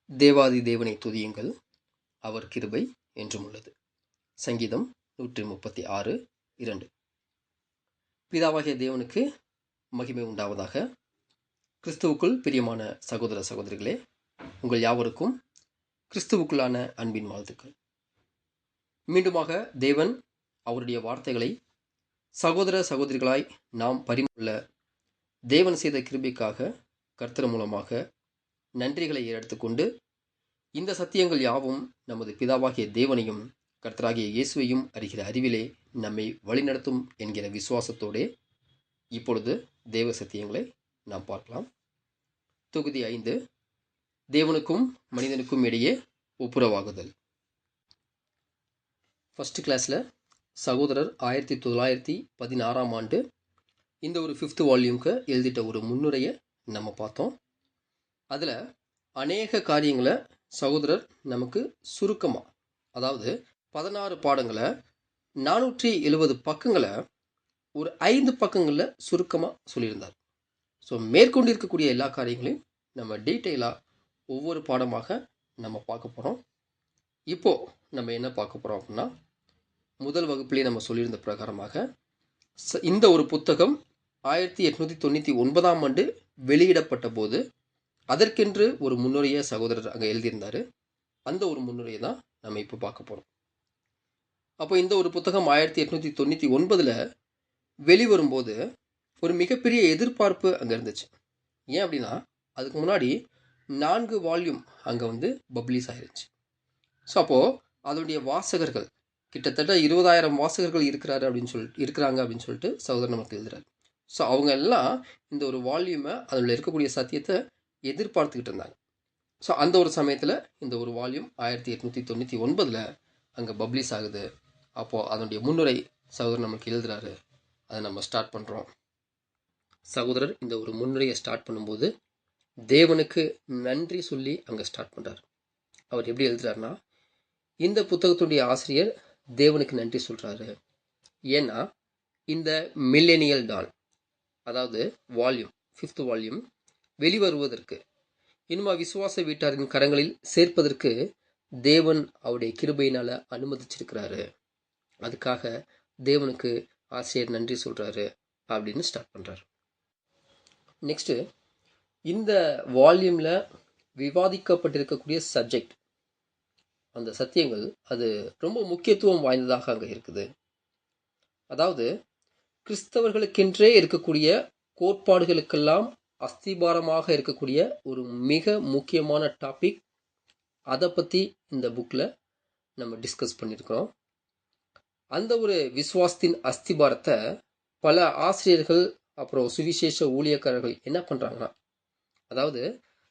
தேவாதி தேவனை துதியுங்கள், அவர் கிருபை என்றும் உள்ளது. சங்கீதம் 136:2. பிதாவாகிய தேவனுக்கு மகிமை உண்டாவதாக. கிறிஸ்துவுக்குள் பிரியமான சகோதர சகோதரிகளே, உங்கள் யாவருக்கும் கிறிஸ்துவுக்குள்ளான அன்பின் வாழ்த்துக்கள். மீண்டுமாக தேவன் அவருடைய வார்த்தைகளை சகோதர சகோதரிகளாய் நாம் பரிமாற தேவன் செய்த கிருபைக்காக கர்த்தர் மூலமாக நன்றிகளை எடுத்துக்கொண்டு, இந்த சத்தியங்கள் யாவும் நமது பிதாவாகிய தேவனையும் கர்த்தராகிய இயேசுவையும் அறிகிற அறிவிலே நம்மை வழிநடத்தும் என்கிற விசுவாசத்தோடே இப்பொழுது தேவ சத்தியங்களை நாம் பார்க்கலாம். தொகுதி 5, தேவனுக்கும் மனிதனுக்கும் இடையே ஒப்புரவாகுதல். ஃபர்ஸ்ட் கிளாஸில் சகோதரர் 1916ஆம் ஆண்டு இந்த ஒரு 5th வால்யூம்க்கு எழுதிட்ட ஒரு முன்னுரையை நம்ம பார்த்தோம். அதில் அநேக காரியங்களை சகோதரர் நமக்கு சுருக்கமாக, அதாவது 16 பாடங்களை 470 பக்கங்களை ஒரு 5 பக்கங்களில் சுருக்கமாக சொல்லியிருந்தார். ஸோ மேற்கொண்டு இருக்கக்கூடிய எல்லா காரியங்களையும் நம்ம டீட்டெயிலாக ஒவ்வொரு பாடமாக நம்ம பார்க்க போகிறோம். இப்போது நம்ம என்ன பார்க்க போகிறோம் அப்படின்னா, முதல் வகுப்புலேயே நம்ம சொல்லியிருந்த பிரகாரமாக இந்த ஒரு புத்தகம் 1899ஆம் ஆண்டு வெளியிடப்பட்ட போது அதற்கென்று ஒரு முன்னுரையை சகோதரர் அங்கே எழுதியிருந்தார். அந்த ஒரு முன்னுரையை தான் நம்ம இப்போ பார்க்க போகிறோம். அப்போ இந்த ஒரு புத்தகம் 1899 வெளிவரும்போது ஒரு மிகப்பெரிய எதிர்பார்ப்பு அங்கே இருந்துச்சு. ஏன் அப்படின்னா, அதுக்கு முன்னாடி 4 வால்யூம் அங்கே பப்ளிஷ் ஆயிருச்சு. ஸோ அப்போது அதனுடைய வாசகர்கள் கிட்டத்தட்ட 20,000 வாசகர்கள் இருக்கிறாங்க அப்படின்னு சொல்லிட்டு சகோதரர் நமக்கு எழுதுறாரு. ஸோ அவங்க எல்லாம் இந்த ஒரு வால்யூமை அதில் இருக்கக்கூடிய சத்தியத்தை எதிர்பார்த்துக்கிட்டு இருந்தாங்க. ஸோ அந்த ஒரு சமயத்தில் இந்த ஒரு வால்யூம் 1899 அங்கே பப்ளிஷ் ஆகுது. அப்போது அதனுடைய முன்னுரை சகோதரர் நமக்கு எழுதுறாரு. அதை நம்ம ஸ்டார்ட் பண்ணுறோம். சகோதரர் இந்த ஒரு முன்னுரையை ஸ்டார்ட் பண்ணும்போது தேவனுக்கு நன்றி சொல்லி அங்கே ஸ்டார்ட் பண்ணுறாரு. அவர் எப்படி எழுதுறாருன்னா, இந்த புத்தகத்துடைய ஆசிரியர் தேவனுக்கு நன்றி சொல்கிறாரு. ஏன்னா இந்த மில்லேனியல் டான், அதாவது வால்யூம் 5th வால்யூம் வெளிவருவதற்கு, இனிமா விசுவாச வீட்டாரின் கரங்களில் சேர்ப்பதற்கு தேவன் அவருடைய கிருபையினால் அனுமதிச்சிருக்கிறாரு. அதுக்காக தேவனுக்கு ஆசிரியர் நன்றி சொல்கிறாரு அப்படின்னு ஸ்டார்ட் பண்ணுறாரு. நெக்ஸ்ட்டு, இந்த வால்யூமில் விவாதிக்கப்பட்டிருக்கக்கூடிய சப்ஜெக்ட், அந்த சத்தியங்கள் அது ரொம்ப முக்கியத்துவம் வாய்ந்ததாக அங்கே இருக்குது. அதாவது கிறிஸ்தவர்களுக்கென்றே இருக்கக்கூடிய கோட்பாடுகளுக்கெல்லாம் அஸ்திபாரமாக இருக்கக்கூடிய ஒரு மிக முக்கியமான டாபிக். அதை பற்றி இந்த புக்கில் நம்ம டிஸ்கஸ் பண்ணியிருக்கிறோம். அந்த ஒரு விசுவாசத்தின் அஸ்திபாரத்தை பல ஆசிரியர்கள் அப்புறம் சுவிசேஷ ஊழியக்காரர்கள் என்ன பண்ணுறாங்கன்னா, அதாவது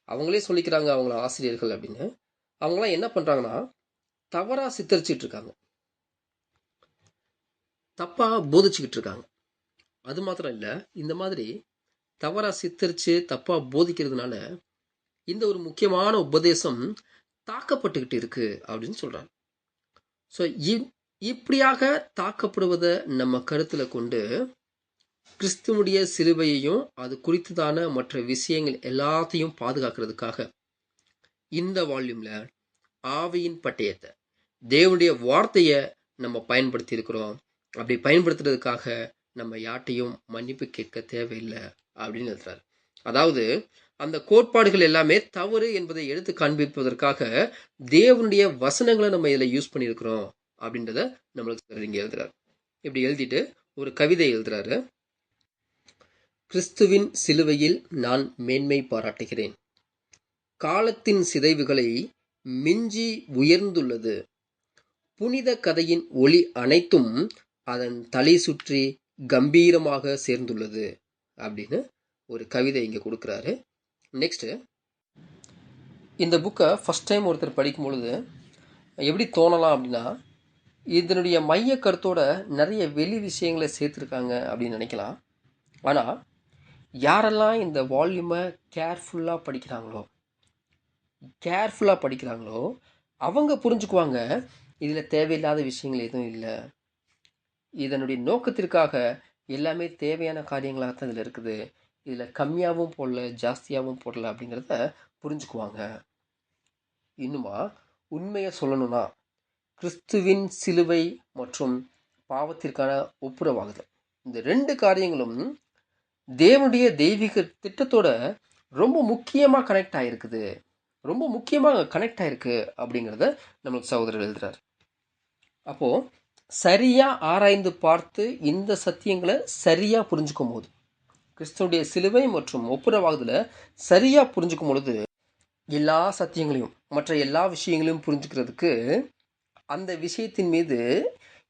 அவங்களே சொல்லிக்கிறாங்க அவங்கள ஆசிரியர்கள் அப்படின்னு, அவங்களாம் என்ன பண்ணுறாங்கன்னா தவறாக சித்தரிச்சிட்டு இருக்காங்க, தப்பாக போதிச்சுக்கிட்டு இருக்காங்க. அது மாத்திரம் இல்லை, இந்த மாதிரி தவறாக சித்தரித்து தப்பாக போதிக்கிறதுனால இந்த ஒரு முக்கியமான உபதேசம் தாக்கப்பட்டுக்கிட்டு இருக்கு அப்படின்னு சொல்கிறாங்க. ஸோ இப்படியாக தாக்கப்படுவதை நம்ம கருத்தில் கொண்டு கிறிஸ்துவுடைய சிலுவையையும் அது குறித்ததான மற்ற விஷயங்கள் எல்லாத்தையும் பாதுகாக்கிறதுக்காக இந்த வால்யூமில் ஆவியின் பட்டயத்தை, தேவனுடைய வார்த்தையை நம்ம பயன்படுத்தி இருக்கிறோம். அப்படி பயன்படுத்துறதுக்காக நம்ம யார்ட்டையும் மன்னிப்பு கேட்க தேவையில்லை அப்படின்னு எழுதுறாரு. அதாவது அந்த கோட்பாடுகள் எல்லாமே தவறு என்பதை எடுத்து காண்பிப்பதற்காக தேவனுடைய வசனங்களை நம்ம இதில் யூஸ் பண்ணியிருக்கிறோம் அப்படின்றத நம்மளுக்கு இங்கே எழுதுறாரு. இப்படி எழுதிட்டு ஒரு கவிதை எழுதுறாரு. கிறிஸ்துவின் சிலுவையில் நான் மேன்மை பாராட்டுகிறேன். காலத்தின் சிதைவுகளை மிஞ்சி உயர்ந்துள்ளது. புனித கதையின் ஒளி அனைத்தும் அதன் தலை சுற்றி கம்பீரமாக சேர்ந்துள்ளது அப்படின்னு ஒரு கவிதை இங்கே கொடுக்குறாரு. நெக்ஸ்ட்டு, இந்த புக்கை ஃபஸ்ட் டைம் ஒருத்தர் படிக்கும் பொழுது எப்படி தோணலாம் அப்படின்னா, இதனுடைய மைய கருத்தோட நிறைய வெளி விஷயங்களை சேர்த்துருக்காங்க அப்படின்னு நினைக்கலாம். ஆனால் யாரெல்லாம் இந்த வால்யூமை கேர்ஃபுல்லாக படிக்கிறாங்களோ அவங்க புரிஞ்சுக்குவாங்க, இதில் தேவையில்லாத விஷயங்கள் எதுவும் இல்லை, இதனுடைய நோக்கத்திற்காக எல்லாமே தேவையான காரியங்களாகத்தான் இதில் இருக்குது, இதில் கம்மியாகவும் போடல ஜாஸ்தியாகவும் போடல அப்படிங்கிறத புரிஞ்சுக்குவாங்க. இன்னுமா உண்மையை சொல்லணும்னா கிறிஸ்துவின் சிலுவை மற்றும் பாவத்திற்கான ஒப்புரவாகுதல், இந்த 2 காரியங்களும் தேவனுடைய தெய்வீக திட்டத்தோட ரொம்ப முக்கியமாக கனெக்ட் ஆகிருக்குது, ரொம்ப முக்கியமாக கனெக்ட் ஆகிருக்கு அப்படிங்கிறத நம்மளுக்கு சகோதரர் எழுதுறார். அப்போது சரியாக ஆராய்ந்து பார்த்து இந்த சத்தியங்களை சரியாக புரிஞ்சுக்கும் போது, கிறிஸ்துடைய சிலுவை மற்றும் ஒப்புரவாகுதலை சரியாக புரிஞ்சுக்கும் பொழுது எல்லா சத்தியங்களையும் மற்ற எல்லா விஷயங்களையும் புரிஞ்சுக்கிறதுக்கு அந்த விஷயத்தின் மீது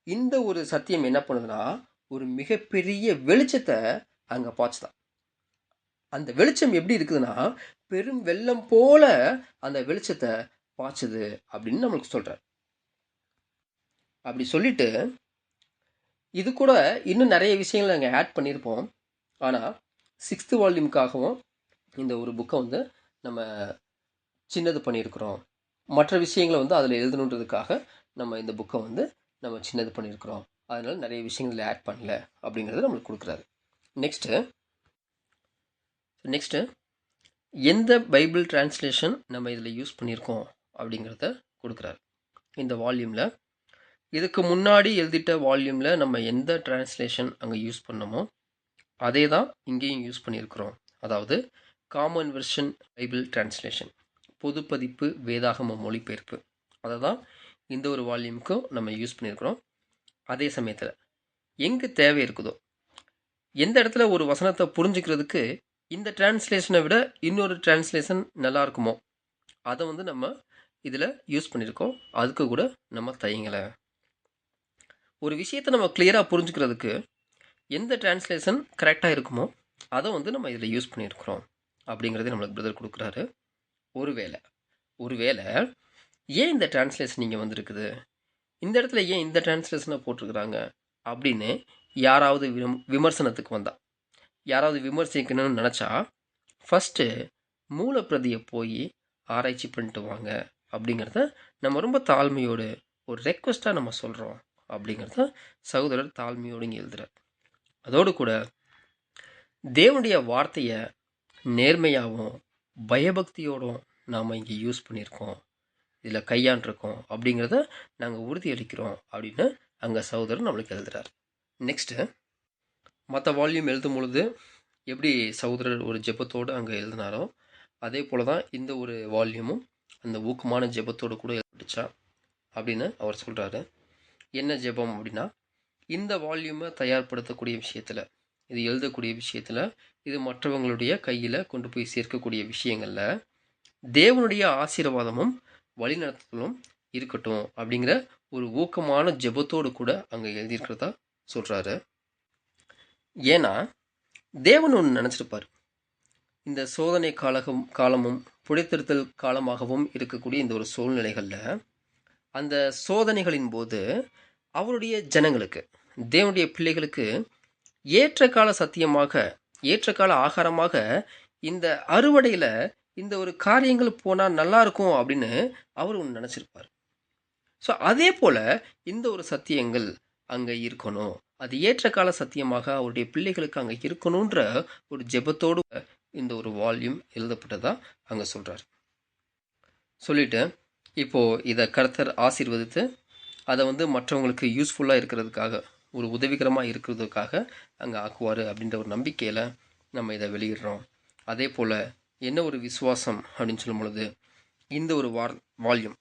இந்த ஒரு சத்தியம் என்ன பண்ணுதுன்னா ஒரு மிகப்பெரிய வெளிச்சத்தை அங்கே பாய்ச்சுதான். அந்த வெளிச்சம் எப்படி இருக்குதுன்னா பெரும் வெள்ளம் போல அந்த வெளிச்சத்தை பாய்ச்சுது அப்படின்னு நம்மளுக்கு சொல்கிறார். அப்படி சொல்லிட்டு இது கூட இன்னும் நிறைய விஷயங்களை நாங்கள் ஆட் பண்ணியிருப்போம். ஆனால் 6th வால்யூமுக்காகவும் இந்த ஒரு புக்கை வந்து நம்ம சின்னது பண்ணியிருக்கிறோம். மற்ற விஷயங்களை வந்து அதில் எழுதணுன்றதுக்காக நம்ம இந்த புக்கை வந்து நம்ம சின்னது பண்ணியிருக்கிறோம். அதனால் நிறைய விஷயங்கள் ஆட் பண்ணல அப்படிங்கிறத நம்மளுக்கு கொடுக்குறாரு. நெக்ஸ்ட்டு எந்த பைபிள் டிரான்ஸ்லேஷன் நம்ம இதில் யூஸ் பண்ணியிருக்கோம் அப்படிங்கிறத கொடுக்குறாரு. இந்த வால்யூமில் இதுக்கு முன்னாடி எழுதிட்ட வால்யூமில் நம்ம எந்த டிரான்ஸ்லேஷன் அங்கே யூஸ் பண்ணோமோ அதே தான் இங்கேயும் யூஸ் பண்ணியிருக்கிறோம். அதாவது காமன் வெர்ஷன் பைபிள் டிரான்ஸ்லேஷன், பொதுப்பதிப்பு வேதாகம மொழிபெயர்ப்பு, அதை தான் இந்த ஒரு வால்யூமுக்கும் நம்ம யூஸ் பண்ணியிருக்கிறோம். அதே சமயத்தில் எங்கே தேவை இருக்குதோ, எந்த இடத்துல ஒரு வசனத்தை புரிஞ்சுக்கிறதுக்கு இந்த டிரான்ஸ்லேஷனை விட இன்னொரு டிரான்ஸ்லேஷன் நல்லா இருக்குமோ அதை வந்து நம்ம இதில் யூஸ் பண்ணியிருக்கோம். அதுக்கு கூட நம்ம தயங்கலை. ஒரு விஷயத்தை நம்ம கிளியராக புரிஞ்சுக்கிறதுக்கு எந்த டிரான்ஸ்லேஷன் கரெக்டாக இருக்குமோ அதை வந்து நம்ம இதில் யூஸ் பண்ணியிருக்கிறோம் அப்படிங்கிறத நம்மளுக்கு பிரதர் கொடுக்குறாரு. ஒருவேளை ஏன் இந்த டிரான்ஸ்லேஷன் இங்கே வந்துருக்குது, இந்த இடத்துல ஏன் இந்த டிரான்ஸ்லேஷனை போட்டிருக்கிறாங்க அப்படின்னு யாராவது விமர்சனத்துக்கு வந்தால், யாராவது விமர்சிக்கணும்னு நினச்சா ஃபஸ்ட்டு மூலப்பிரதியை போய் ஆராய்ச்சி பண்ணிட்டு வாங்க அப்படிங்கிறத நம்ம ரொம்ப தாழ்மையோடு ஒரு ரெக்வஸ்ட்டாக நம்ம சொல்கிறோம் அப்படிங்கிறத சகோதரர் தாழ்மையோடு இங்கே எழுதுகிறார். அதோடு கூட தேவனுடைய வார்த்தையை நேர்மையாகவும் பயபக்தியோடும் நாம் இங்கே யூஸ் பண்ணியிருக்கோம், இதில் கையாண்டிருக்கோம் அப்படிங்கிறத நாங்கள் உறுதியளிக்கிறோம் அப்படின்னு அங்கே சகோதரர் நம்மளுக்கு எழுதுகிறார். நெக்ஸ்ட்டு மற்ற வால்யூம் எழுதும் பொழுது எப்படி சகோதரர் ஒரு ஜெபத்தோடு அங்கே எழுதினாரோ அதே போல் தான் இந்த ஒரு வால்யூமும் அந்த ஊக்கமான ஜெபத்தோடு கூட எழுதிச்சா அப்படின்னு அவர் சொல்கிறாரு. என்ன ஜெபம் அப்படின்னா, இந்த வால்யூமை தயார்படுத்தக்கூடிய விஷயத்தில், இது எழுதக்கூடிய விஷயத்தில், இது மற்றவங்களுடைய கையில் கொண்டு போய் சேர்க்கக்கூடிய விஷயங்களில் தேவனுடைய ஆசீர்வாதமும் வழிநடத்தலும் இருக்கட்டும் அப்படிங்கிற ஒரு ஊக்கமான ஜெபத்தோடு கூட அங்கே எழுதியிருக்கிறதா சொல்கிறாரு. ஏன்னா தேவன் ஒன்று நினச்சிருப்பார், இந்த சோதனை காலமும் புடைத்திருத்தல் காலமாகவும் இருக்கக்கூடிய இந்த ஒரு சூழ்நிலைகளில் அந்த சோதனைகளின் போது அவருடைய ஜனங்களுக்கு, தேவனுடைய பிள்ளைகளுக்கு ஏற்ற கால சத்தியமாக, ஏற்ற கால ஆகாரமாக இந்த அறுவடையில் இந்த ஒரு காரியங்கள் போனால் நல்லாயிருக்கும் அப்படின்னு அவர் ஒன்று நினச்சிருப்பார். ஸோ அதே போல் இந்த ஒரு சத்தியங்கள் அங்கே இருக்கணும், அது ஏற்ற கால சத்தியமாக அவருடைய பிள்ளைகளுக்கு அங்கே இருக்கணுன்ற ஒரு ஜெபத்தோடு இந்த ஒரு வால்யூம் எழுதப்பட்டதாக அங்கே சொல்கிறார். சொல்லிவிட்டு இப்போது இதை கர்த்தர் ஆசீர்வதித்து அதை வந்து மற்றவங்களுக்கு யூஸ்ஃபுல்லாக இருக்கிறதுக்காக, ஒரு உதவிகரமாக இருக்கிறதுக்காக அங்கே ஆக்குவார் அப்படின்ற ஒரு நம்பிக்கையில் நம்ம இதை வெளியிடுறோம். அதே போல் என்ன ஒரு விசுவாசம் அப்படின்னு சொல்லும் பொழுது இந்த ஒரு வால்யூம்,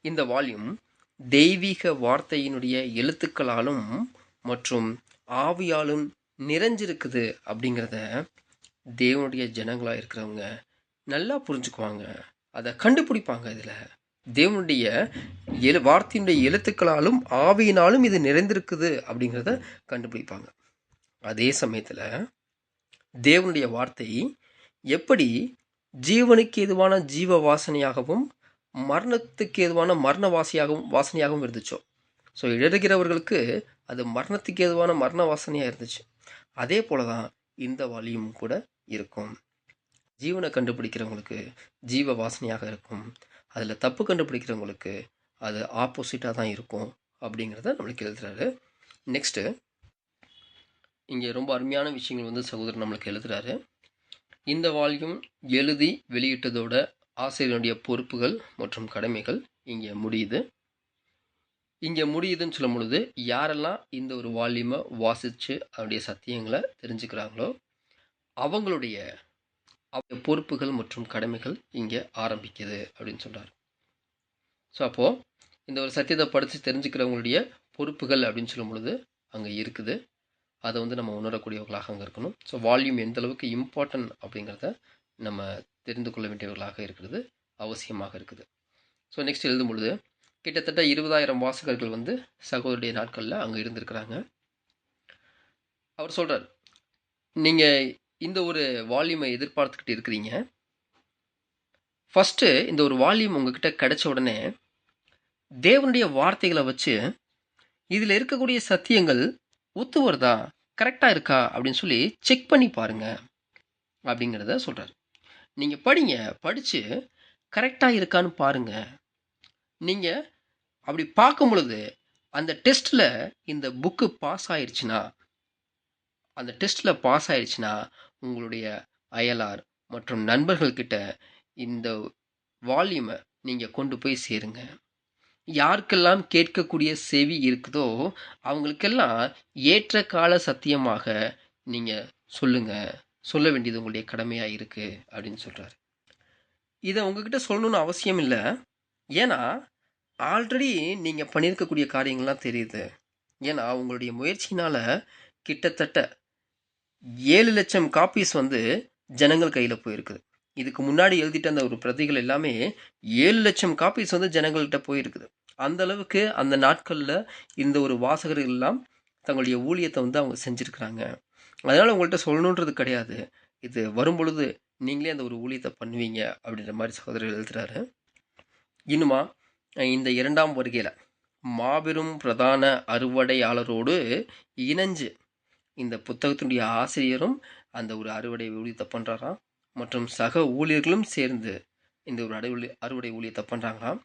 இந்த வால்யூம் தெய்வீக வார்த்தையினுடைய எழுத்துக்களாலும் மற்றும் ஆவியாலும் நிறைஞ்சிருக்குது அப்படிங்கிறத தேவனுடைய ஜனங்களாக இருக்கிறவங்க நல்லா புரிஞ்சுக்குவாங்க, அதை கண்டுபிடிப்பாங்க. இதில் தேவனுடைய வார்த்தையினுடைய எழுத்துக்களாலும் ஆவியினாலும் இது நிறைந்திருக்குது அப்படிங்கிறத கண்டுபிடிப்பாங்க. அதே சமயத்தில் தேவனுடைய வார்த்தை எப்படி ஜீவனுக்கு ஏதுவான ஜீவ வாசனையாகவும் மரணத்துக்கு ஏதுவான மரண வாசனையாகவும் இருந்துச்சோ, ஸோ எழுதுகிறவர்களுக்கு அது மரணத்துக்கு ஏதுவான மரண வாசனையாக இருந்துச்சு, அதே போல தான் இந்த வால்யூம் கூட இருக்கும். ஜீவனை கண்டுபிடிக்கிறவங்களுக்கு ஜீவ வாசனையாக இருக்கும், அதில் தப்பு கண்டுபிடிக்கிறவங்களுக்கு அது ஆப்போசிட்டாக தான் இருக்கும் அப்படிங்கிறத நம்மளுக்கு எழுதுகிறாரு. நெக்ஸ்ட்டு இங்கே ரொம்ப அருமையான விஷயங்கள் வந்து சகோதரர் நம்மளுக்கு எழுதுகிறாரு. இந்த வால்யூம் எழுதி வெளியிட்டதோட ஆசிரியனுடைய பொறுப்புகள் மற்றும் கடமைகள் இங்கே முடியுது. இங்கே முடியுதுன்னு சொல்லும் பொழுது யாரெல்லாம் இந்த ஒரு வால்யூமை வாசித்து அதனுடைய சத்தியங்களை தெரிஞ்சுக்கிறாங்களோ அவங்களுடைய பொறுப்புகள் மற்றும் கடமைகள் இங்கே ஆரம்பிக்குது அப்படின்னு சொல்கிறார். ஸோ அப்போது இந்த ஒரு சத்தியத்தை படித்து தெரிஞ்சுக்கிறவங்களுடைய பொறுப்புகள் அப்படின்னு சொல்லும் பொழுது அங்கே இருக்குது. அதை நம்ம உணரக்கூடியவர்களாக அங்கே இருக்கணும். ஸோ வால்யூம் எந்த அளவுக்கு இம்பார்ட்டன்ட் அப்படிங்கிறத நம்ம தெரிந்து கொள்ள வேண்டியவர்களாக இருக்கிறது அவசியமாக இருக்குது. ஸோ நெக்ஸ்ட் எழுதும் பொழுது கிட்டத்தட்ட 20,000 வாசகர்கள் சகோதரருடைய நாட்களில் அங்கே இருந்திருக்கிறாங்க. அவர் சொல்கிறார், நீங்கள் இந்த ஒரு வால்யூமை எதிர்பார்த்துக்கிட்டு இருக்கிறீங்க. ஃபஸ்ட்டு இந்த ஒரு வால்யூம் உங்ககிட்ட கிடைச்ச உடனே தேவனுடைய வார்த்தைகளை வச்சு இதில் இருக்கக்கூடிய சத்தியங்கள் ஒத்து வருதா, கரெக்டாக இருக்கா அப்படின்னு சொல்லி செக் பண்ணி பாருங்க அப்படிங்கிறத சொல்கிறார். நீங்கள் படித்து கரெக்டாக இருக்கான்னு பாருங்கள். நீங்கள் அப்படி பார்க்கும் பொழுது அந்த டெஸ்ட்டில் இந்த புக்கு பாஸ் ஆயிடுச்சுன்னா உங்களுடைய அயலார் மற்றும் நண்பர்கள்கிட்ட இந்த வால்யூமை நீங்கள் கொண்டு போய் சேருங்க. யாருக்கெல்லாம் கேட்கக்கூடிய செவி இருக்குதோ அவங்களுக்கெல்லாம் ஏற்ற கால சத்தியமாக நீங்கள் சொல்ல வேண்டியது உங்களுடைய கடமையாக இருக்குது அப்படின்னு சொல்கிறார். இதை உங்ககிட்ட சொல்லணும்னு அவசியம் இல்லை. ஏன்னா ஆல்ரெடி நீங்கள் பண்ணியிருக்கக்கூடிய காரியங்கள்லாம் தெரியுது. ஏன்னா உங்களுடைய முயற்சினால் கிட்டத்தட்ட 7 லட்சம் காப்பீஸ் ஜனங்கள் கையில் போயிருக்குது. இதுக்கு முன்னாடி எழுதிட்ட அந்த ஒரு பிரதிகள் எல்லாமே 7 லட்சம் காப்பீஸ் ஜனங்கள்கிட்ட போயிருக்குது. அந்த அளவுக்கு அந்த நாட்களில் இந்த ஒரு வாசகர்கள் எல்லாம் தங்களுடைய ஊழியத்தை அவங்க செஞ்சுருக்கிறாங்க. அதனால் உங்கள்கிட்ட சொல்லணுன்றது கிடையாது. இது வரும் பொழுது நீங்களே அந்த ஒரு ஊழியத்தை பண்ணுவீங்க அப்படின்ற மாதிரி சகோதரர் எழுதுகிறாரு. இன்னுமா இந்த 2ஆம் வருகையில் மாபெரும் பிரதான அறுவடையாளரோடு இணைஞ்சு இந்த புத்தகத்தினுடைய ஆசிரியரும் அந்த ஒரு அறுவடை ஊழியத்தை பண்ணுறாராம். மற்றும் சக ஊழியர்களும் சேர்ந்து இந்த ஒரு அறுவடை ஊழியத்தை பண்ணுறாங்களாம்.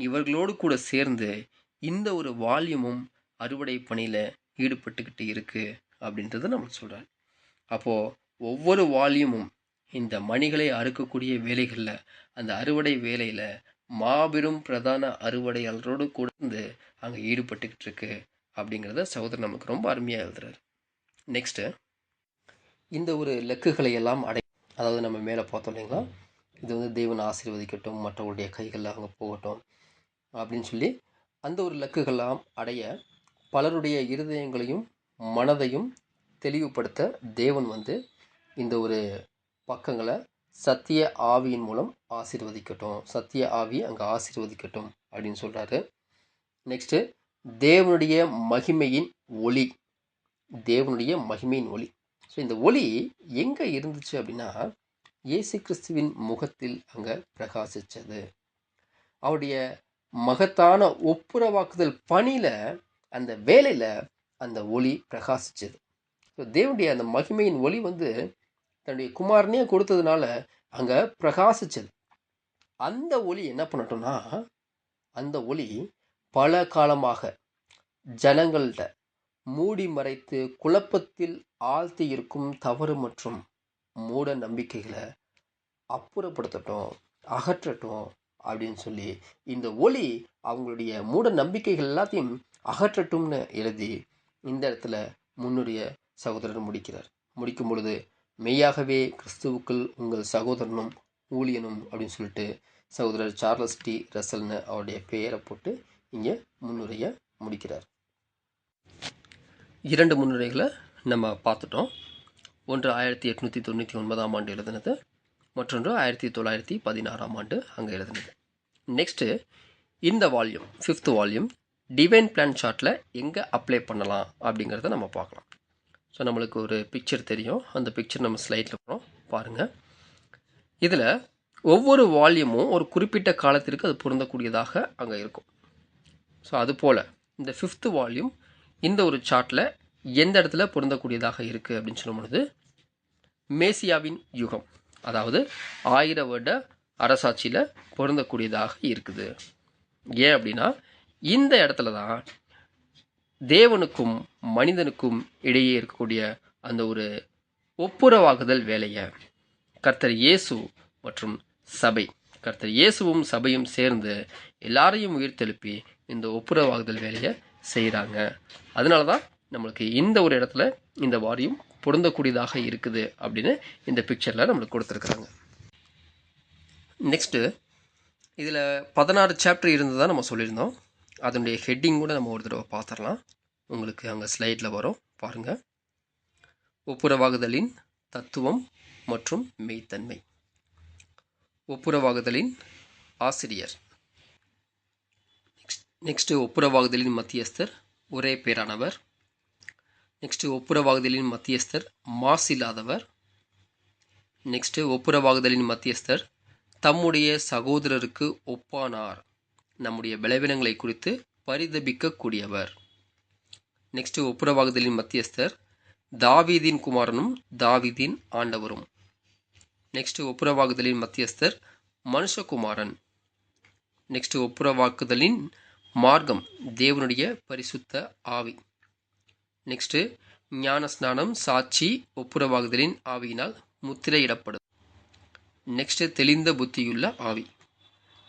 இவர்களோடு கூட சேர்ந்து இந்த ஒரு வால்யூமும் அறுவடை பணியில் ஈடுபட்டுக்கிட்டு இருக்குது அப்படின்றது நம்ம சொல்கிறார். அப்போது ஒவ்வொரு வால்யூமும் இந்த மணிகளை அறுக்கக்கூடிய வேலைகளில் அந்த அறுவடை வேலையில் மாபெரும் பிரதான அறுவடையாளரோடு கூட அங்கே ஈடுபட்டுக்கிட்டு இருக்கு அப்படிங்கிறத சகோதரர் நமக்கு ரொம்ப அருமையாக எழுதுறாரு. நெக்ஸ்ட்டு இந்த ஒரு லக்குகளை எல்லாம் அதாவது நம்ம மேலே பார்த்தோம் இல்லைங்களா, இது தேவன் ஆசீர்வதிக்கட்டும், மற்றவருடைய கைகளில் அவங்க போகட்டும் அப்படின்னு சொல்லி அந்த ஒரு லக்குகள்லாம் அடைய பலருடைய இருதயங்களையும் மனதையும் தெளிவுபடுத்த தேவன் இந்த ஒரு பக்கங்களை சத்திய ஆவியின் மூலம் ஆசீர்வதிக்கட்டும், சத்திய ஆவி அங்கே ஆசீர்வதிக்கட்டும் அப்படின்னு சொல்கிறாரு. நெக்ஸ்ட்டு தேவனுடைய மகிமையின் ஒளி. ஸோ இந்த ஒளி எங்கே இருந்துச்சு அப்படின்னா இயேசு கிறிஸ்துவின் முகத்தில் அங்கே பிரகாசித்தது. அவருடைய மகத்தான ஒப்புரவாக்குதல் பணியில் அந்த வேலையில் அந்த ஒளி பிரகாசித்தது. ஸோ தேவனுடைய அந்த மகிமையின் ஒளி தன்னுடைய குமாரனே கொடுத்ததுனால அங்கே பிரகாசித்தது. அந்த ஒளி என்ன பண்ணட்டும்னா அந்த ஒளி பல காலமாக ஜனங்கள்கிட்ட மூடி மறைத்து குழப்பத்தில் ஆழ்த்தி இருக்கும் தவறு மற்றும் மூட நம்பிக்கைகளை அப்புறப்படுத்தட்டும், அகற்றட்டும் அப்படின்னு சொல்லி இந்த ஒளி அவங்களுடைய மூட நம்பிக்கைகள் எல்லாத்தையும் அகற்றட்டும்னு எழுதி இந்த இடத்துல முன்னுடைய சகோதரர் முடிக்கும் பொழுது மெய்யாகவே கிறிஸ்துவுக்குள் உங்கள் சகோதரனும் ஊழியனும் அப்படின்னு சொல்லிட்டு சகோதரர் சார்லஸ் டி ரசல்னு அவருடைய பெயரை போட்டு இங்கே முன்னுரையை முடிக்கிறார். 2 முன்னுரைகளை நம்ம பார்த்துட்டோம். ஒன்று 1899 ஆண்டு எழுதினது, மற்றொன்று 1916 ஆண்டு அங்கே எழுதினது. நெக்ஸ்ட்டு இந்த volume 5th volume divine plan சார்ட்டில் எங்கே அப்ளை பண்ணலாம் அப்படிங்கிறத நம்ம பார்க்கலாம். ஸோ நம்மளுக்கு ஒரு பிக்சர் தெரியும், அந்த பிக்சர் நம்ம ஸ்லைடில் போகிறோம் பாருங்கள். இதில் ஒவ்வொரு வால்யூமும் ஒரு குறிப்பிட்ட காலத்திற்கு அது பொருந்தக்கூடியதாக அங்கே இருக்கும். ஸோ அதுபோல் இந்த 5th வால்யூம் இந்த ஒரு சார்ட்டில் எந்த இடத்துல பொருந்தக்கூடியதாக இருக்குது அப்படின்னு சொல்லும் பொழுது மேசியாவின் யுகம், அதாவது 1000 வருட அரசாட்சியில் பொருந்தக்கூடியதாக இருக்குது. ஏன் அப்படின்னா இந்த இடத்துல தான் தேவனுக்கும் மனிதனுக்கும் இடையே இருக்கக்கூடிய அந்த ஒரு ஒப்புரவாகுதல் வேலையை கர்த்தர் இயேசு மற்றும் சபை கர்த்தர் இயேசுவும் சபையும் சேர்ந்து எல்லாரையும் உயிர்த்தெழுப்பி இந்த ஒப்புரவாகுதல் வேலையை செய்கிறாங்க. அதனால தான் நம்மளுக்கு இந்த ஒரு இடத்துல இந்த வாரியம் பொருந்தக்கூடியதாக இருக்குது அப்படின்னு இந்த பிக்சரில் நம்மளுக்கு கொடுத்துருக்குறாங்க. நெக்ஸ்ட்டு இதில் 16 சாப்டர் இருந்ததாக நம்ம சொல்லியிருந்தோம். அதனுடைய ஹெட்டிங் கூட நம்ம ஒரு தடவை பார்த்துடலாம். உங்களுக்கு அங்கே ஸ்லைடில் வரும் பாருங்கள். ஒப்புரவாகுதலின் தத்துவம் மற்றும் மெய்த்தன்மை. ஒப்புரவாகுதலின் ஆசிரியர். நெக்ஸ்ட்டு ஒப்புரவாகுதலின் மத்தியஸ்தர் ஒரே பேரானவர். நெக்ஸ்ட்டு ஒப்புரவாகுதலின் மத்தியஸ்தர் மாசில்லாதவர். நெக்ஸ்ட்டு ஒப்புரவாகுதலின் மத்தியஸ்தர் தம்முடைய சகோதரருக்கு ஒப்பானார், நம்முடைய பலவீனங்களை குறித்து பரிதபிக்கக்கூடியவர். நெக்ஸ்ட்டு ஒப்புரவாகுதலின் மத்தியஸ்தர் தாவீதின் குமாரனும் தாவீதின் ஆண்டவரும். நெக்ஸ்ட்டு ஒப்புரவாகுதலின் மத்தியஸ்தர் மனுஷகுமாரன். நெக்ஸ்ட்டு ஒப்புரவாக்குதலின் மார்க்கம் தேவனுடைய பரிசுத்த ஆவி. நெக்ஸ்ட்டு ஞானஸ்நானம் சாட்சி ஒப்புரவாகுதலின் ஆவியினால் முத்திரையிடப்படும். நெக்ஸ்ட்டு தெளிந்த புத்தியுள்ள ஆவி.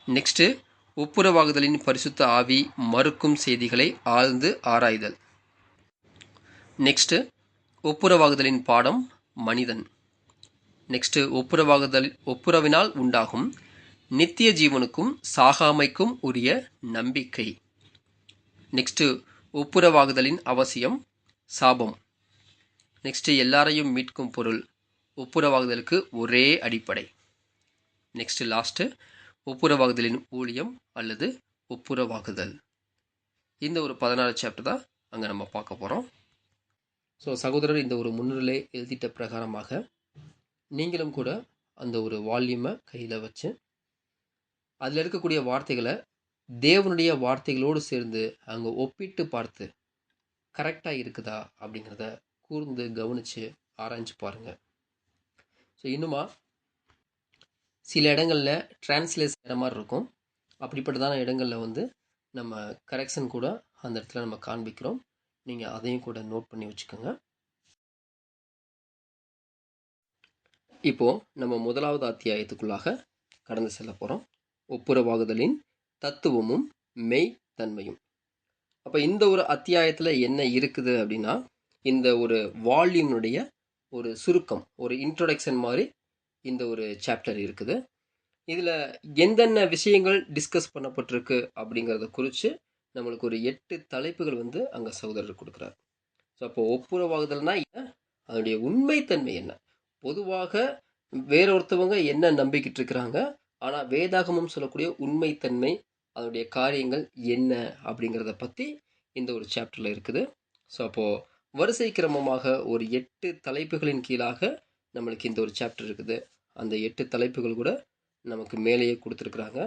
நெக்ஸ்ட்டு ஒப்புரவாகுதலின் பரிசுத்த ஆவி மறுக்கும் செய்திகளை ஆழ்ந்து ஆராய்தல். நெக்ஸ்ட்டு ஒப்புரவாகுதலின் பாடம் மனிதன். நெக்ஸ்ட்டு ஒப்புரவினால் உண்டாகும் நித்திய ஜீவனுக்கும் சாகாமைக்கும் உரிய நம்பிக்கை. நெக்ஸ்ட்டு ஒப்புரவாகுதலின் அவசியம் சாபம். நெக்ஸ்ட்டு எல்லாரையும் மீட்கும் பொருள் ஒப்புரவாகுதலுக்கு ஒரே அடிப்படை. நெக்ஸ்ட்டு லாஸ்ட்டு ஒப்புரவாகுதலின் ஊழியம் அல்லது ஒப்புரவாகுதல். இந்த ஒரு 16 சாப்டர் தான் அங்கே நம்ம பார்க்க போகிறோம். ஸோ சகோதரர் இந்த ஒரு முன்னிலை எழுதிட்ட பிரகாரமாக நீங்களும் கூட அந்த ஒரு வால்யூமை கையில் வச்சு அதில் இருக்கக்கூடிய வார்த்தைகளை தேவனுடைய வார்த்தைகளோடு சேர்ந்து அங்கே ஒப்பிட்டு பார்த்து கரெக்டாக இருக்குதா அப்படிங்கிறத கூர்ந்து கவனித்து ஆராய்ஞ்சு பாருங்கள். ஸோ இன்னுமா சில இடங்களில் டிரான்ஸ்லேஷன் இடம் மாதிரி இருக்கும். அப்படிப்பட்டதான இடங்களில் நம்ம கரெக்ஷன் கூட அந்த இடத்துல நம்ம காண்பிக்கிறோம். நீங்கள் அதையும் கூட நோட் பண்ணி வச்சுக்கோங்க. இப்போது நம்ம முதலாவது அத்தியாயத்துக்குள்ளாக கடந்து செல்ல போகிறோம். ஒப்புரவாகுதலின் தத்துவமும் மெய்த்தன்மையும். அப்போ இந்த ஒரு அத்தியாயத்தில் என்ன இருக்குது அப்படின்னா, இந்த ஒரு வால்யூமுடைய ஒரு சுருக்கம், ஒரு இன்ட்ரோடக்ஷன் மாதிரி இந்த ஒரு சாப்டர் இருக்குது. இதில் எந்தென்ன விஷயங்கள் டிஸ்கஸ் பண்ணப்பட்டிருக்கு அப்படிங்கிறத குறித்து நம்மளுக்கு ஒரு 8 தலைப்புகள் அங்கே சகோதரர் கொடுக்குறார். ஸோ அப்போ ஒப்புரவாகுதல்னா என்ன, அதனுடைய உண்மைத்தன்மை என்ன, பொதுவாக வேறொருத்தவங்க என்ன நம்பிக்கிட்டு இருக்கிறாங்க, ஆனால் வேதாகமம் சொல்லக்கூடிய உண்மைத்தன்மை அதனுடைய காரியங்கள் என்ன அப்படிங்கிறத பற்றி இந்த ஒரு சாப்டரில் இருக்குது. ஸோ அப்போது வரிசை கிரமமாக ஒரு 8 தலைப்புகளின் கீழாக நம்மளுக்கு இந்த ஒரு சாப்டர் இருக்குது. அந்த 8 தலைப்புகள் கூட நமக்கு மேலேயே கொடுத்துருக்குறாங்க.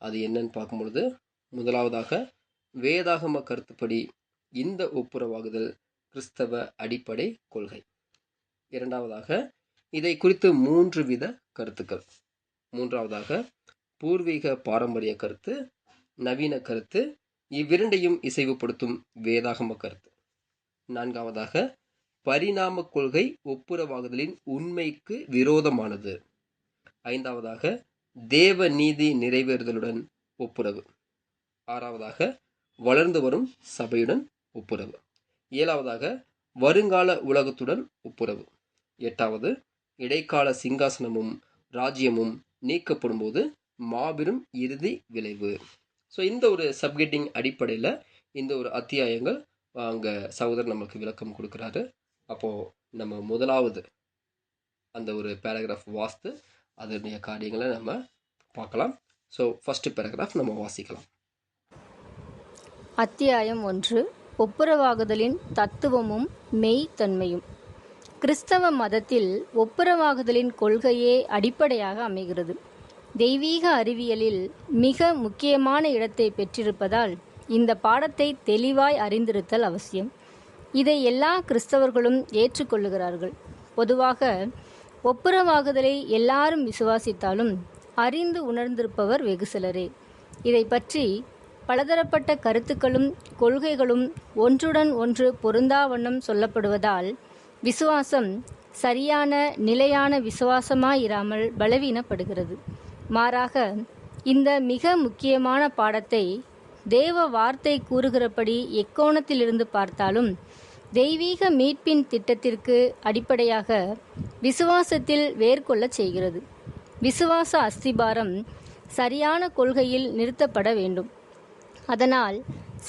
அது என்னன்னு பார்க்கும்பொழுது, முதலாவதாக வேதாகம கருத்துப்படி இந்த ஒப்புரவாகுதல் கிறிஸ்தவ அடிப்படை கொள்கை. இரண்டாவதாக இதை குறித்து 3 வித கருத்துக்கள். மூன்றாவதாக பூர்வீக பாரம்பரிய கருத்து, நவீன கருத்து, இவ்விரண்டையும் இசைவுபடுத்தும் வேதாகம கருத்து. நான்காவதாக பரிணாம கொள்கை ஒப்புரவாகுதலின் உண்மைக்கு விரோதமானது. ஐந்தாவதாக தேவ நீதி நிறைவேறுதலுடன் ஒப்புரவு. ஆறாவதாக வளர்ந்து வரும் சபையுடன் ஒப்புரவு. ஏழாவதாக வருங்கால உலகத்துடன் ஒப்புரவு. எட்டாவது இடைக்கால சிங்காசனமும் ராஜ்யமும் நீக்கப்படும் போது மாபெரும் இறுதி விளைவு. ஸோ இந்த ஒரு சப்கெட்டிங் அடிப்படையில் இந்த ஒரு அத்தியாயங்கள் அங்கே சகோதரர் நமக்கு விளக்கம் கொடுக்குறாரு. அப்போது நம்ம முதலாவது அந்த ஒரு பேராகிராஃப் வாசித்து அதனுடைய காரியங்களை நம்ம பார்க்கலாம். ஸோ ஃபஸ்ட்டு பேராகிராஃப் நம்ம வாசிக்கலாம். அத்தியாயம் 1. ஒப்புரவாகுதலின் தத்துவமும் மெய்த்தன்மையும். கிறிஸ்தவ மதத்தில் ஒப்புரவாகுதலின் கொள்கையே அடிப்படையாக அமைகிறது. தெய்வீக அறிவியலில் மிக முக்கியமான இடத்தை பெற்றிருப்பதால் இந்த பாடத்தை தெளிவாய் அறிந்திருத்தல் அவசியம். இதை எல்லா கிறிஸ்தவர்களும் ஏற்றுக்கொள்ளுகிறார்கள். பொதுவாக ஒப்புரவாகுதலை எல்லாரும் விசுவாசித்தாலும் அறிந்து உணர்ந்திருப்பவர் வெகு சிலரே. இதை பற்றி பலதரப்பட்ட கருத்துக்களும் கொள்கைகளும் ஒன்றுடன் ஒன்று பொருந்தாவண்ணம் சொல்லப்படுவதால் விசுவாசம் சரியான நிலையான விசுவாசமாயிராமல் பலவீனப்படுகிறது. மாறாக இந்த மிக முக்கியமான பாடத்தை தேவ வார்த்தை கூறுகிறபடி எக்கோணத்திலிருந்து பார்த்தாலும் தெய்வீக மீட்பின் திட்டத்திற்கு அடிப்படையாக விசுவாசத்தில் வேர்கொள்ளச் செய்கிறது. விசுவாச அஸ்திபாரம் சரியான கொள்கையில் நிறுத்தப்பட வேண்டும். அதனால்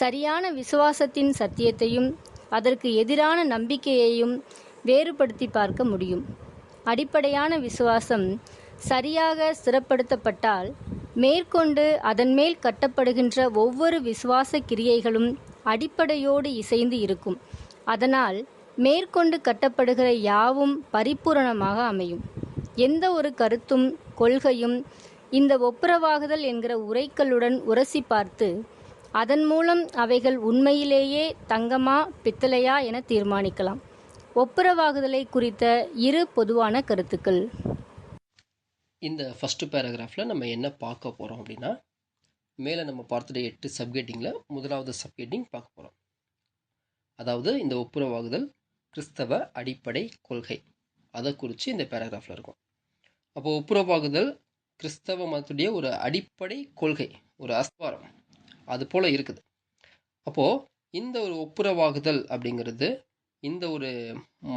சரியான விசுவாசத்தின் சத்தியத்தையும் அதற்கு எதிரான நம்பிக்கையையும் வேறுபடுத்தி பார்க்க முடியும். அடிப்படையான விசுவாசம் சரியாக ஸ்திரப்படுத்தப்பட்டால் மேற்கொண்டு அதன் மேல் கட்டப்படுகின்ற ஒவ்வொரு விசுவாச கிரியைகளும் அடிப்படையோடு இசைந்து இருக்கும். அதனால் மேற்கொண்டு கட்டப்படுகிற யாவும் பரிபூரணமாக அமையும். எந்த ஒரு கருத்தும் கொள்கையும் இந்த ஒப்புரவாகுதல் என்கிற உரைக்கல்லுடன் உரசி பார்த்து அதன் மூலம் அவைகள் உண்மையிலேயே தங்கமா பித்தளையா என தீர்மானிக்கலாம். ஒப்புரவாகுதலை குறித்த இரு பொதுவான கருத்துக்கள். இந்த ஃபஸ்ட்டு பேராகிராஃபில் நம்ம என்ன பார்க்க போகிறோம் அப்படின்னா, மேலே நம்ம பார்த்துட்ட 8 சப்ஹெட்டிங்கில் முதலாவது சப்ஹெட்டிங் பார்க்க போகிறோம். அதாவது இந்த ஒப்புரவாகுதல் கிறிஸ்தவ அடிப்படை கொள்கை, அதை குறித்து இந்த பேராகிராஃபில் இருக்கும். அப்போது ஒப்புரவாகுதல் கிறிஸ்தவ மதத்துடைய ஒரு அடிப்படை கொள்கை, ஒரு அஸ்திவாரம் அது போல் இருக்குது. அப்போது இந்த ஒரு ஒப்புரவாகுதல் அப்படிங்கிறது இந்த ஒரு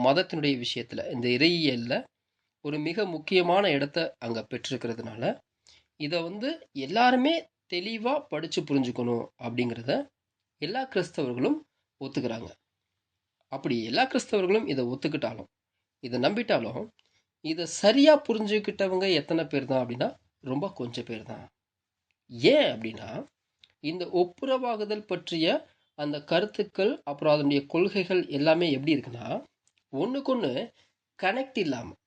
மதத்தினுடைய விஷயத்தில், இந்த இறையியலில் ஒரு மிக முக்கியமான இடத்த அங்கே பெற்றிருக்கிறதுனால இதை எல்லாருமே தெளிவாக படித்து புரிஞ்சுக்கணும் அப்படிங்கிறத எல்லா கிறிஸ்தவர்களும் ஒத்துக்கிறாங்க. அப்படி எல்லா கிறிஸ்தவர்களும் இதை ஒத்துக்கிட்டாலும், இதை நம்பிட்டாலும், இதை சரியாக புரிஞ்சுக்கிட்டவங்க எத்தனை பேர் தான் அப்படின்னா ரொம்ப கொஞ்சம் பேர் தான். ஏன் அப்படின்னா, இந்த ஒப்புரவாகுதல் பற்றிய அந்த கருத்துக்கள் அப்புறம் அதனுடைய கொள்கைகள் எல்லாமே எப்படி இருக்குன்னா, ஒன்றுக்கொன்று கனெக்ட் இல்லாமல்,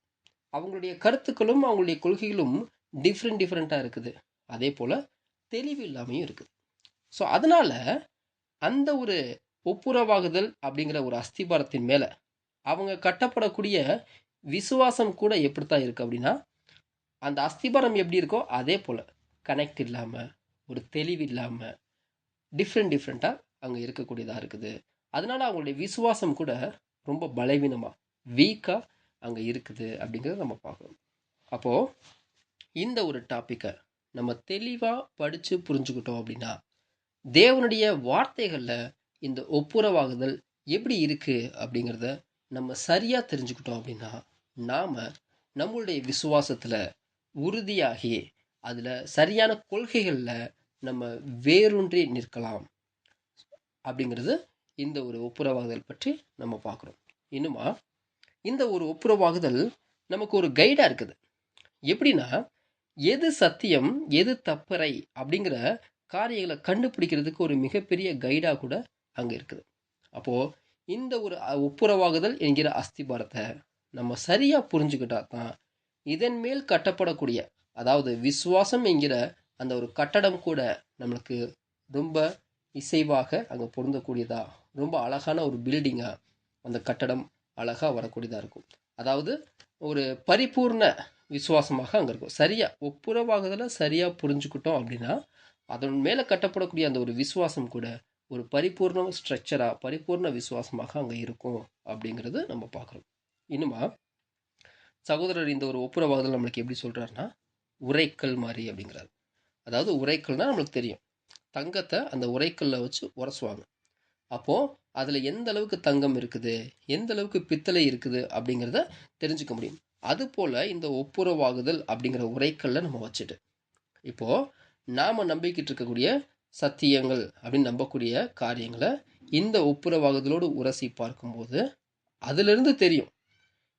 அவங்களுடைய கருத்துக்களும் அவங்களுடைய கொள்கைகளும் டிஃப்ரெண்ட்டாக இருக்குது. அதே போல் தெளிவு இல்லாமையும் இருக்குது. ஸோ அதனால் அந்த ஒரு ஒப்புரவாகுதல் அப்படிங்கிற ஒரு அஸ்திபாரத்தின் மேலே அவங்க கட்டப்படக்கூடிய விசுவாசம் கூட எப்படித்தான் இருக்குது அப்படின்னா, அந்த அஸ்திபாரம் எப்படி இருக்கோ அதே போல் கனெக்ட் இல்லாமல், ஒரு தெளிவு இல்லாமல், டிஃப்ரெண்ட்டாக அங்கே இருக்கக்கூடியதாக இருக்குது. அதனால் அவங்களுடைய விசுவாசம் கூட ரொம்ப பலவீனமாக, வீக்காக அங்கே இருக்குது அப்படிங்கிறத நம்ம பார்க்கணும். அப்போது இந்த ஒரு டாப்பிக்கை நம்ம தெளிவாக படித்து புரிஞ்சுக்கிட்டோம் அப்படின்னா, தேவனுடைய வார்த்தைகளில் இந்த ஒப்புரவாகுதல் எப்படி இருக்குது அப்படிங்கிறத நம்ம சரியாக தெரிஞ்சுக்கிட்டோம் அப்படின்னா, நாம் நம்மளுடைய விசுவாசத்தில் உறுதியாகி அதில் சரியான கொள்கைகளில் நம்ம வேரூன்றி நிற்கலாம் அப்படிங்கிறது இந்த ஒரு ஒப்புரவாகுதல் பற்றி நம்ம பார்க்குறோம். இன்னுமா இந்த ஒரு ஒப்புரவாகுதல் நமக்கு ஒரு கைடாக இருக்குது. எப்படின்னா, எது சத்தியம் எது தப்பறை அப்படிங்கிற காரியங்களை கண்டுபிடிக்கிறதுக்கு ஒரு மிகப்பெரிய கைடாக கூட அங்கே இருக்குது. அப்போது இந்த ஒரு ஒப்புரவாகுதல் என்கிற அஸ்திபாரத்தை நம்ம சரியாக புரிஞ்சுக்கிட்டா தான் இதன் மேல் கட்டப்படக்கூடிய, அதாவது விசுவாசம் என்கிற அந்த ஒரு கட்டடம் கூட நம்மளுக்கு ரொம்ப இசைவாக அங்கே பொருந்தக்கூடியதாக, ரொம்ப அழகான ஒரு பில்டிங்காக அந்த கட்டடம் அழகாக வரக்கூடியதாக இருக்கும். அதாவது ஒரு பரிபூர்ண விசுவாசமாக அங்கே இருக்கும். சரியாக ஒப்புரவாகுதலை சரியாக புரிஞ்சுக்கிட்டோம் அப்படின்னா அதன் மேலே கட்டப்படக்கூடிய அந்த ஒரு விசுவாசம் கூட ஒரு பரிபூர்ண ஸ்ட்ரக்சராக, பரிபூர்ண விசுவாசமாக அங்கே இருக்கும் அப்படிங்கிறது நம்ம பார்க்குறோம். இன்னுமா சகோதரர் இந்த ஒரு ஒப்புரவாகுதல் நம்மளுக்கு எப்படி சொல்கிறாருன்னா, உரைக்கல் மாதிரி அப்படிங்கிறாரு. அதாவது உரைக்கல்னால் நம்மளுக்கு தெரியும், தங்கத்தை அந்த உரைக்கல்லில் வச்சு உரசுவாங்க. அப்போது அதில் எந்த அளவுக்கு தங்கம் இருக்குது, எந்த அளவுக்கு பித்தளை இருக்குது அப்படிங்கிறத தெரிஞ்சுக்க முடியும். அதுபோல் இந்த ஒப்புரவாகுதல் அப்படிங்கிற உரைக்கல்ல நம்ம வச்சுட்டு இப்போது நாம் நம்பிக்கிட்டு இருக்கக்கூடிய சத்தியங்கள் அப்படின்னு நம்பக்கூடிய காரியங்களை இந்த ஒப்புரவாகுதலோடு உரசி பார்க்கும்போது அதிலிருந்து தெரியும்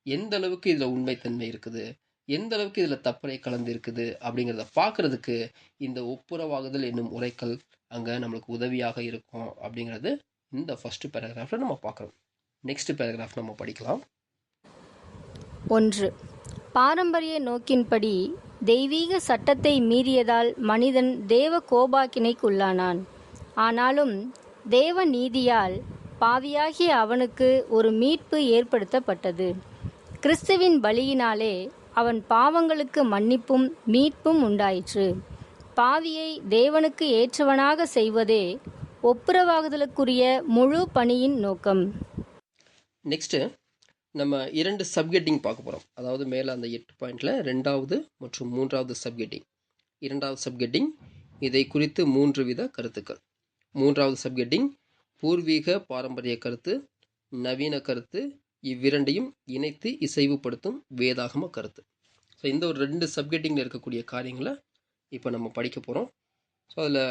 எந்த அளவுக்கு இதில் உண்மைத்தன்மை இருக்குது, எந்த அளவுக்கு இதில் தப்பறை கலந்து இருக்குது அப்படிங்கிறத பார்க்குறதுக்கு இந்த ஒப்புரவாகுதல் என்னும் உரைக்கல் அங்கே நம்மளுக்கு உதவியாக இருக்கும் அப்படிங்கிறது இந்த ஃபஸ்ட்டு பேராகிராஃபில் நம்ம பார்க்குறோம். நெக்ஸ்ட் பேராகிராஃப் நம்ம படிக்கலாம். 1. பாரம்பரிய நோக்கின்படி தெய்வீக சட்டத்தை மீறியதால் மனிதன் தேவ கோபாக்கினைக்குள்ளானான். ஆனாலும் தேவ நீதியால் பாவியாகிய அவனுக்கு ஒரு மீட்பு ஏற்படுத்தப்பட்டது. கிறிஸ்துவின் பலியினாலே அவன் பாவங்களுக்கு மன்னிப்பும் மீட்பும் உண்டாயிற்று. பாவியை தேவனுக்கு ஏற்றவனாக செய்வதே ஒப்புரவாகுதலுக்குரிய முழு பணியின் நோக்கம். நெக்ஸ்ட்டு நம்ம 2 சப்ஹெட்டிங் பார்க்க போகிறோம். அதாவது மேலே அந்த 8 பாயிண்டில் 2வது மற்றும் 3வது சப்ஹெட்டிங். இரண்டாவது சப்ஹெட்டிங் இதை குறித்து 3 வித கருத்துக்கள். மூன்றாவது சப்ஹெட்டிங் பூர்வீக பாரம்பரிய கருத்து, நவீன கருத்து, இவ்விரண்டையும் இணைத்து இசைவுபடுத்தும் வேதாகம கருத்து. ஸோ இந்த ஒரு 2 சப்ஹெட்டிங்கில் இருக்கக்கூடிய காரியங்களை இப்போ நம்ம படிக்க போகிறோம். ஸோ அதில்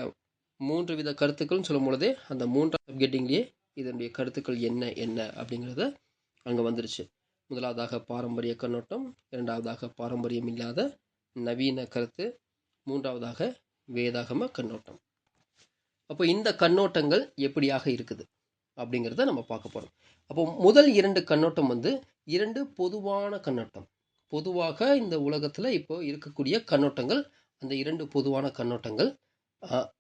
3 வித கருத்துக்கள்னு சொல்லும் பொழுதே அந்த 3ஆம் சப்ஹெட்டிங்லேயே இதனுடைய கருத்துக்கள் என்ன அப்படிங்கிறத அங்கே வந்துருச்சு. முதலாவதாக பாரம்பரிய கண்ணோட்டம், இரண்டாவதாக பாரம்பரியம் இல்லாத நவீன கருத்து, மூன்றாவதாக வேதாகம கண்ணோட்டம். அப்போ இந்த கண்ணோட்டங்கள் எப்படியாக இருக்குது அப்படிங்கிறத நம்ம பார்க்க போகிறோம். அப்போ முதல் 2 கண்ணோட்டம் வந்து 2 பொதுவான கண்ணோட்டம். பொதுவாக இந்த உலகத்தில் இப்போ இருக்கக்கூடிய கண்ணோட்டங்கள், அந்த 2 பொதுவான கண்ணோட்டங்கள்,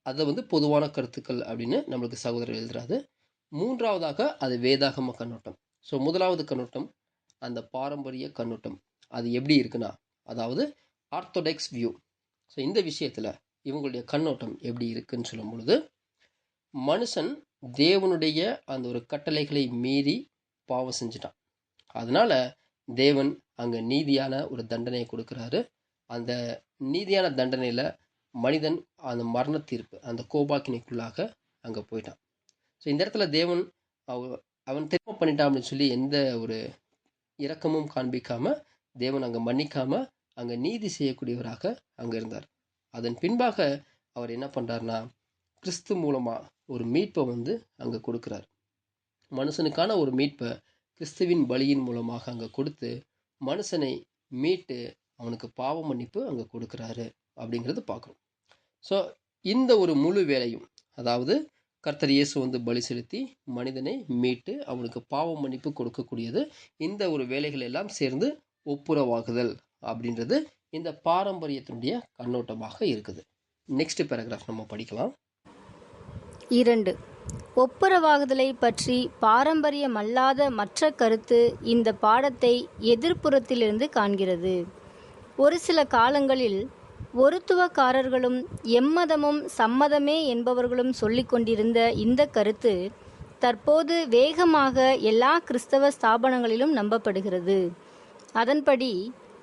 அதை வந்து பொதுவான கருத்துக்கள் அப்படின்னு நம்மளுக்கு சகோதரர் எழுதுறாரு. மூன்றாவதாக அது வேதாகம கண்ணோட்டம். ஸோ முதலாவது கண்ணோட்டம் அந்த பாரம்பரிய கண்ணோட்டம். அது எப்படி இருக்குன்னா, அதாவது ஆர்த்தோடாக்ஸ் வியூ. ஸோ இந்த விஷயத்தில் இவங்களுடைய கண்ணோட்டம் எப்படி இருக்குன்னு சொல்லும் பொழுது, மனுஷன் தேவனுடைய அந்த ஒரு கட்டளைகளை மீறி பாவம் செஞ்சிட்டான். அதனால தேவன் அங்கே நீதியான ஒரு தண்டனையை கொடுக்குறாரு. அந்த நீதியான தண்டனையில் மனிதன் அந்த மரண தீர்ப்பு, அந்த கோபாக்கினைக்குள்ளாக அங்கே போயிட்டான். ஸோ இந்த இடத்துல தேவன் அவன் திரும்ப பண்ணிட்டான் அப்படின்னு சொல்லி எந்த ஒரு இரக்கமும் காண்பிக்காம, தேவன் அங்கே மன்னிக்காம அங்கே நீதி செய்யக்கூடியவராக அங்கே இருந்தார். அதன் பின்பாக அவர் என்ன பண்ணுறாருனா, கிறிஸ்து மூலமாக ஒரு மீட்பை வந்து அங்கே கொடுக்குறார். மனுஷனுக்கான ஒரு மீட்பை கிறிஸ்துவின் பலியின் மூலமாக அங்கே கொடுத்து மனுஷனை மீட்டு அவனுக்கு பாவ மன்னிப்பு அங்கே கொடுக்குறாரு அப்படிங்கிறது பார்க்குறோம். ஸோ இந்த ஒரு முழு வேலையும், அதாவது கர்த்தர் இயேசு வந்து பலி செலுத்தி மனிதனை மீட்டு அவனுக்கு பாவ மன்னிப்பு கொடுக்கக்கூடியது, இந்த ஒரு வேலைகள் எல்லாம் சேர்ந்து ஒப்புரவாகுதல் அப்படின்றது இந்த பாரம்பரியத்தினுடைய கண்ணோட்டமாக இருக்குது. நெக்ஸ்ட் பேராகிராஃப் நம்ம படிக்கலாம். 2. ஒப்புரவாகுதலை பற்றி பாரம்பரியமல்லாத மற்ற கருத்து இந்த பாடத்தை எதிர்ப்புறத்திலிருந்து காண்கிறது. ஒரு சில காலங்களில் ஒருத்துவக்காரர்களும் எம்மதமும் சம்மதமே என்பவர்களும் சொல்லிக் கொண்டிருந்த இந்த கருத்து தற்போது வேகமாக எல்லா கிறிஸ்தவ ஸ்தாபனங்களிலும் நம்பப்படுகிறது. அதன்படி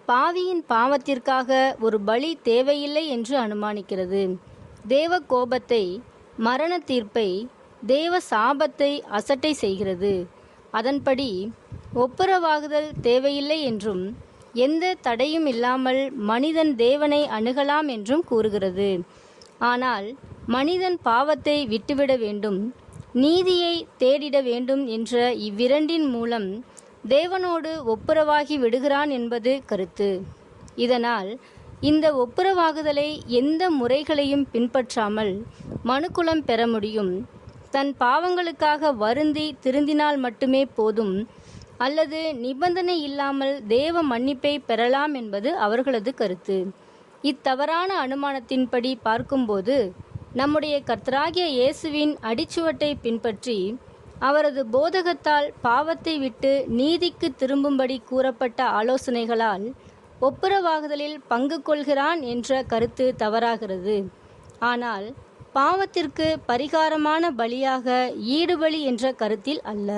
பாவியின் பாவத்திற்காக ஒரு பலி தேவையில்லை என்று அனுமானிக்கிறது. தேவ கோபத்தை, மரண தீர்ப்பை, தேவ சாபத்தை அசட்டை செய்கிறது. அதன்படி ஒப்புரவாகுதல் தேவையில்லை என்றும் எந்த தடையும் இல்லாமல் மனிதன் தேவனை அணுகலாம் என்றும் கூறுகிறது. ஆனால் மனிதன் பாவத்தை விட்டுவிட வேண்டும், நீதியை தேடிட வேண்டும் என்ற இவ்விரண்டின் மூலம் தேவனோடு ஒப்புரவாகி விடுகிறான் என்பது கருத்து. இதனால் இந்த ஒப்புரவாகுதலை எந்த முறைகளையும் பின்பற்றாமல் மனுக்குலம் பெற முடியும். தன் பாவங்களுக்காக வருந்தி திருந்தினால் மட்டுமே போதும், அல்லது நிபந்தனை இல்லாமல் தேவ மன்னிப்பை பெறலாம் என்பது அவர்களது கருத்து. இத்தவறான அனுமானத்தின்படி பார்க்கும்போது நம்முடைய கர்த்தராகிய இயேசுவின் அடிச்சுவட்டை பின்பற்றி அவரது போதகத்தால் பாவத்தை விட்டு நீதிக்கு திரும்பும்படி கூறப்பட்ட ஆலோசனைகளால் ஒப்புரவாகுதலில் பங்கு கொள்கிறான் என்ற கருத்து தவறாகிறது. ஆனால் பாவத்திற்கு பரிகாரமான பலியாக ஈடுபலி என்ற கருத்தில் அல்ல.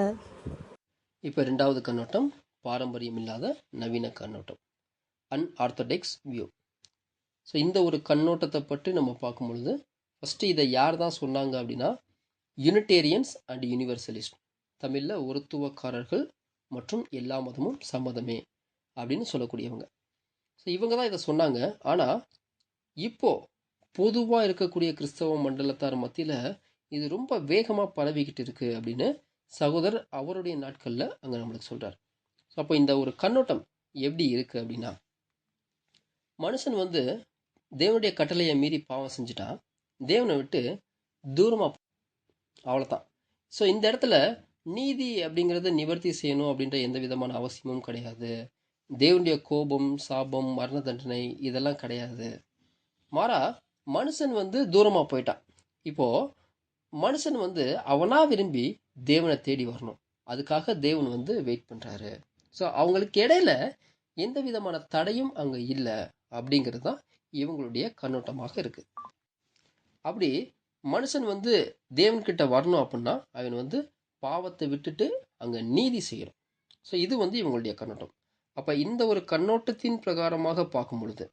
இப்போ 2வது கண்ணோட்டம் பாரம்பரியம் இல்லாத நவீன கண்ணோட்டம், அன்ஆர்த்தடாக்ஸ் வியூ. ஸோ இந்த ஒரு கண்ணோட்டத்தை பற்றி நம்ம பார்க்கும் பொழுது, ஃபஸ்ட்டு இதை யார் தான் சொன்னாங்க அப்படின்னா, யூனிட்டேரியன்ஸ் அண்ட் யூனிவர்சலிஸ்ட், தமிழில் ஒருத்துவக்காரர்கள் மற்றும் எல்லா மதமும் சம்மதமே அப்படின்னு சொல்லக்கூடியவங்க. ஸோ இவங்க தான் இதை சொன்னாங்க. ஆனால் இப்போது பொதுவாக இருக்கக்கூடிய கிறிஸ்தவ மண்டலத்தார் மத்தியில் இது ரொம்ப வேகமாக பரவிக்கிட்டு இருக்குது அப்படின்னு சகோதரர் அவருடைய நாட்களில் அங்கே நம்மளுக்கு சொல்கிறார். ஸோ அப்போ இந்த ஒரு கண்ணோட்டம் எப்படி இருக்குது அப்படின்னா, மனுஷன் வந்து தேவனுடைய கட்டளையை மீறி பாவம் செஞ்சுட்டான், தேவனை விட்டு தூரமாக, அவ்வளோதான். ஸோ இந்த இடத்துல நீதி அப்படிங்கிறத நிவர்த்தி செய்யணும் அப்படின்ற எந்த விதமான அவசியமும் கிடையாது. தேவனுடைய கோபம், சாபம், மரண தண்டனை இதெல்லாம் கிடையாது. மாறா மனுஷன் வந்து தூரமாக போயிட்டான். இப்போது மனுஷன் வந்து அவனா விரும்பி தேவனை தேடி வரணும், அதுக்காக தேவன் வந்து வெயிட் பண்ணுறாரு. ஸோ அவங்களுக்கு இடையில எந்த விதமான தடையும் அங்கே இல்லை அப்படிங்கிறது தான் இவங்களுடைய கண்ணோட்டமாக இருக்குது. அப்படி மனுஷன் வந்து தேவன்கிட்ட வரணும் அப்படின்னா அவன் வந்து பாவத்தை விட்டுட்டு அங்கே நீதி செய்யணும். ஸோ இது வந்து இவங்களுடைய கண்ணோட்டம். அப்போ இந்த ஒரு கண்ணோட்டத்தின் பிரகாரமாக பார்க்கும் பொழுது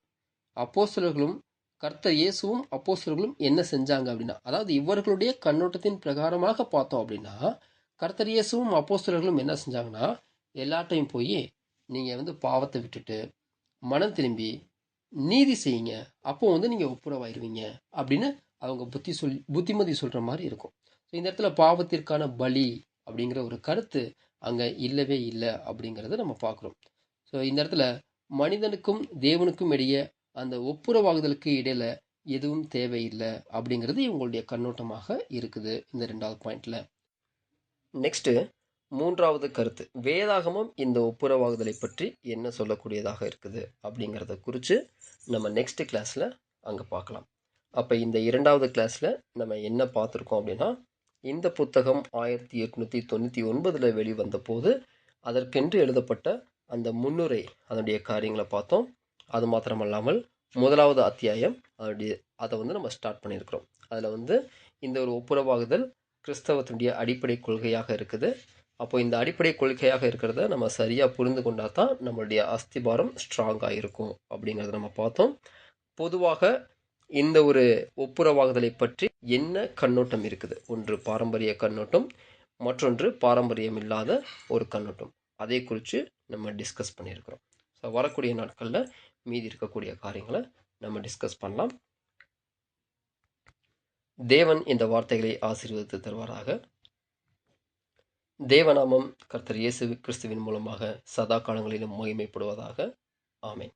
அப்போஸ்தலர்களும் கர்த்தர் இயேசுவும் அப்போஸ்தலர்களும் என்ன செஞ்சாங்க அப்படின்னா, அதாவது இவர்களுடைய கண்ணோட்டத்தின் பிரகாரமாக பார்த்தோம் அப்படின்னா, கர்த்தர் இயேசுவும் அப்போஸ்தலர்களும் என்ன செஞ்சாங்கன்னா, எல்லாட்டையும் போய் நீங்கள் பாவத்தை விட்டுட்டு மனம் திரும்பி நீதி செய்யுங்க, அப்போ நீங்கள் ஒப்புரவாயிருவீங்க அப்படின்னு அவங்க புத்திமதி சொல்கிற மாதிரி இருக்கும். ஸோ இந்த இடத்துல பாவத்திற்கான பலி அப்படிங்கிற ஒரு கருத்து அங்கே இல்லவே இல்லை அப்படிங்கிறத நம்ம பார்க்குறோம். ஸோ இந்த இடத்துல மனிதனுக்கும் தேவனுக்கும் இடையே அந்த ஒப்புரவாகுதலுக்கு இடையில எதுவும் தேவையில்லை அப்படிங்கிறது இவங்களுடைய கண்ணோட்டமாக இருக்குது இந்த 2வது பாயிண்ட்ல. நெக்ஸ்ட் 3வது கருத்து, வேதாகமம் இந்த ஒப்புரவாகுதலை பற்றி என்ன சொல்லக்கூடியதாக இருக்குது அப்படிங்கிறத குறித்து நம்ம நெக்ஸ்ட் கிளாஸில் அங்கே பார்க்கலாம். அப்போ இந்த 2வது கிளாஸில் நம்ம என்ன பார்த்துருக்கோம் அப்படின்னா, இந்த புத்தகம் 1899 வெளிவந்த போது அதற்கென்று எழுதப்பட்ட அந்த முன்னுரை அதனுடைய காரியங்களை பார்த்தோம். அது மாத்திரமல்லாமல் 1வது அத்தியாயம் அதை நம்ம ஸ்டார்ட் பண்ணியிருக்கிறோம். அதில் இந்த ஒரு ஒப்புரவாகுதல் கிறிஸ்தவத்தினுடைய அடிப்படை கொள்கையாக இருக்குது. அப்போ இந்த அடிப்படை கொள்கையாக இருக்கிறத நம்ம சரியாக புரிந்து கொண்டா தான் நம்மளுடைய அஸ்திபாரம் ஸ்ட்ராங்காக இருக்கும் அப்படிங்கிறத நம்ம பார்த்தோம். பொதுவாக இந்த ஒரு ஒப்புரவாகுதலை பற்றி என்ன கண்ணோட்டம் இருக்குது, ஒன்று பாரம்பரிய கண்ணோட்டம், மற்றொன்று பாரம்பரியம் இல்லாத ஒரு கண்ணோட்டம், அதை குறித்து நம்ம டிஸ்கஸ் பண்ணியிருக்கிறோம். ஸோ வரக்கூடிய நாட்களில் மீதி இருக்கக்கூடிய காரியங்களை நம்ம டிஸ்கஸ் பண்ணலாம். தேவன் இந்த வார்த்தைகளை ஆசீர்வதித்து தருவாராக. தேவநாமம் கர்த்தர் இயேசு கிறிஸ்துவின் மூலமாக சதா காலங்களிலும் மகிமைப்படுவதாக. ஆமென்.